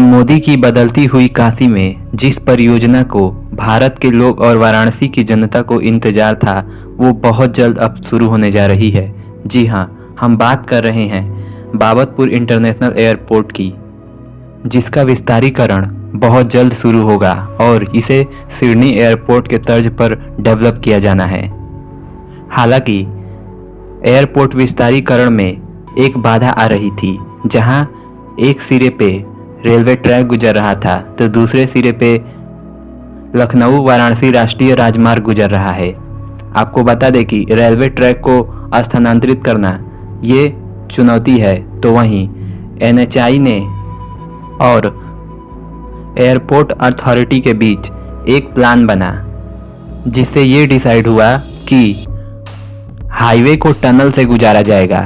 मोदी की बदलती हुई काशी में जिस परियोजना को भारत के लोग और वाराणसी की जनता को इंतजार था, वो बहुत जल्द अब शुरू होने जा रही है। जी हाँ, हम बात कर रहे हैं बाबतपुर इंटरनेशनल एयरपोर्ट की, जिसका विस्तारीकरण बहुत जल्द शुरू होगा और इसे सिडनी एयरपोर्ट के तर्ज पर डेवलप किया जाना है। हालांकि एयरपोर्ट विस्तारीकरण में एक बाधा आ रही थी, जहां एक सिरे पे रेलवे ट्रैक गुजर रहा था तो दूसरे सिरे पे लखनऊ वाराणसी राष्ट्रीय राजमार्ग गुजर रहा है। आपको बता दें कि रेलवे ट्रैक को स्थानांतरित करना ये चुनौती है, तो वहीं NHAI ने और एयरपोर्ट अथॉरिटी के बीच एक प्लान बना, जिससे ये डिसाइड हुआ कि हाईवे को टनल से गुजारा जाएगा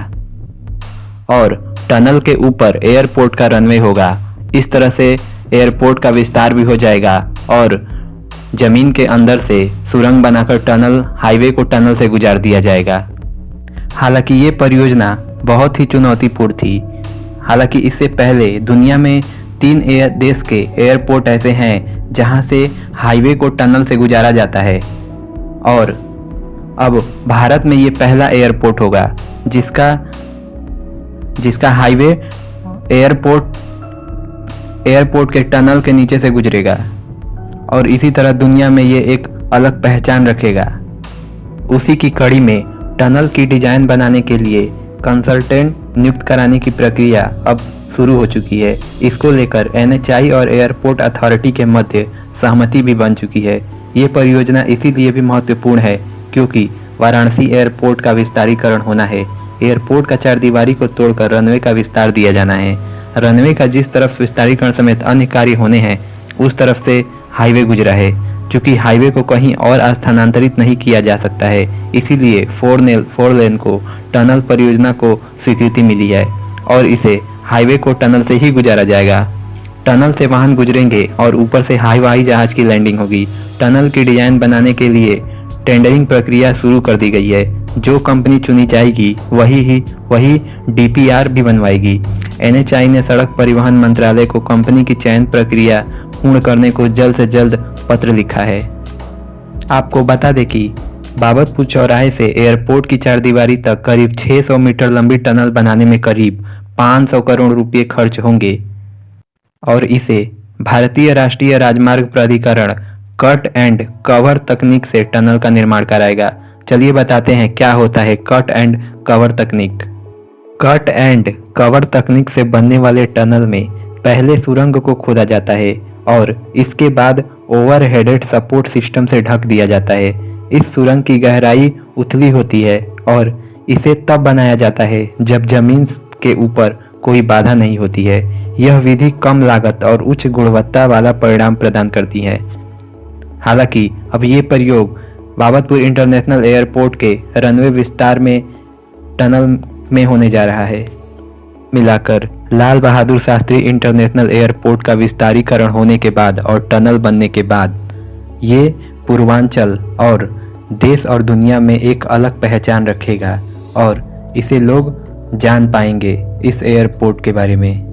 और टनल के ऊपर एयरपोर्ट का रनवे होगा। इस तरह से एयरपोर्ट का विस्तार भी हो जाएगा और जमीन के अंदर से सुरंग बनाकर टनल हाईवे को टनल से गुजार दिया जाएगा। हालांकि ये परियोजना बहुत ही चुनौतीपूर्ण थी। हालांकि इससे पहले दुनिया में 3 देश के एयरपोर्ट ऐसे हैं जहां से हाईवे को टनल से गुजारा जाता है और अब भारत में ये पहला एयरपोर्ट होगा जिसका हाईवे एयरपोर्ट के टनल के नीचे से गुजरेगा और इसी तरह दुनिया में ये एक अलग पहचान रखेगा। उसी की कड़ी में टनल की डिजाइन बनाने के लिए कंसल्टेंट नियुक्त कराने की प्रक्रिया अब शुरू हो चुकी है। इसको लेकर NHAI और एयरपोर्ट अथॉरिटी के मध्य सहमति भी बन चुकी है। ये परियोजना इसीलिए भी महत्वपूर्ण है क्योंकि वाराणसी एयरपोर्ट का विस्तारीकरण होना है। एयरपोर्ट का चारदीवारी को तोड़कर रनवे का विस्तार दिया जाना है। रनवे का जिस तरफ विस्तारीकरण समेत अन्य कार्य होने हैं, उस तरफ से हाईवे गुजरा है। चूँकि हाईवे को कहीं और स्थानांतरित नहीं किया जा सकता है, इसीलिए 4 लेन को टनल परियोजना को स्वीकृति मिली है और इसे हाईवे को टनल से ही गुजारा जाएगा। टनल से वाहन गुजरेंगे और ऊपर से हवाई जहाज की लैंडिंग होगी। टनल की डिजाइन बनाने के लिए टेंडरिंग प्रक्रिया शुरू कर दी गई है। जो कंपनी चुनी जाएगी वही DPR भी बनवाएगी। NHAI ने सड़क परिवहन मंत्रालय को कंपनी की चयन प्रक्रिया पूर्ण करने को जल्द से जल्द पत्र लिखा है। आपको बता दें कि बाबतपुर चौराहे से एयरपोर्ट की चारदीवारी तक करीब 600 मीटर लंबी टनल बनाने में करीब 500 करोड़ रुपये खर्च होंगे और इसे भारतीय राष्ट्रीय राजमार्ग प्राधिकरण कट एंड कवर तकनीक से टनल का निर्माण कराएगा। चलिए बताते हैं क्या होता है कट एंड कवर तकनीक। कट एंड कवर तकनीक से बनने वाले टनल में पहले सुरंग को खोदा जाता है और इसके बाद ओवरहेडेड सपोर्ट सिस्टम से ढक दिया जाता है। इस सुरंग की गहराई उथली होती है और इसे तब बनाया जाता है जब जमीन के ऊपर कोई बाधा नहीं होती है। यह विधि कम लागत और उच्च गुणवत्ता वाला परिणाम प्रदान करती है। हालांकि अब ये प्रयोग बाबतपुर इंटरनेशनल एयरपोर्ट के रनवे विस्तार में टनल में होने जा रहा है। मिलाकर लाल बहादुर शास्त्री इंटरनेशनल एयरपोर्ट का विस्तारीकरण होने के बाद और टनल बनने के बाद ये पूर्वांचल और देश और दुनिया में एक अलग पहचान रखेगा और इसे लोग जान पाएंगे इस एयरपोर्ट के बारे में।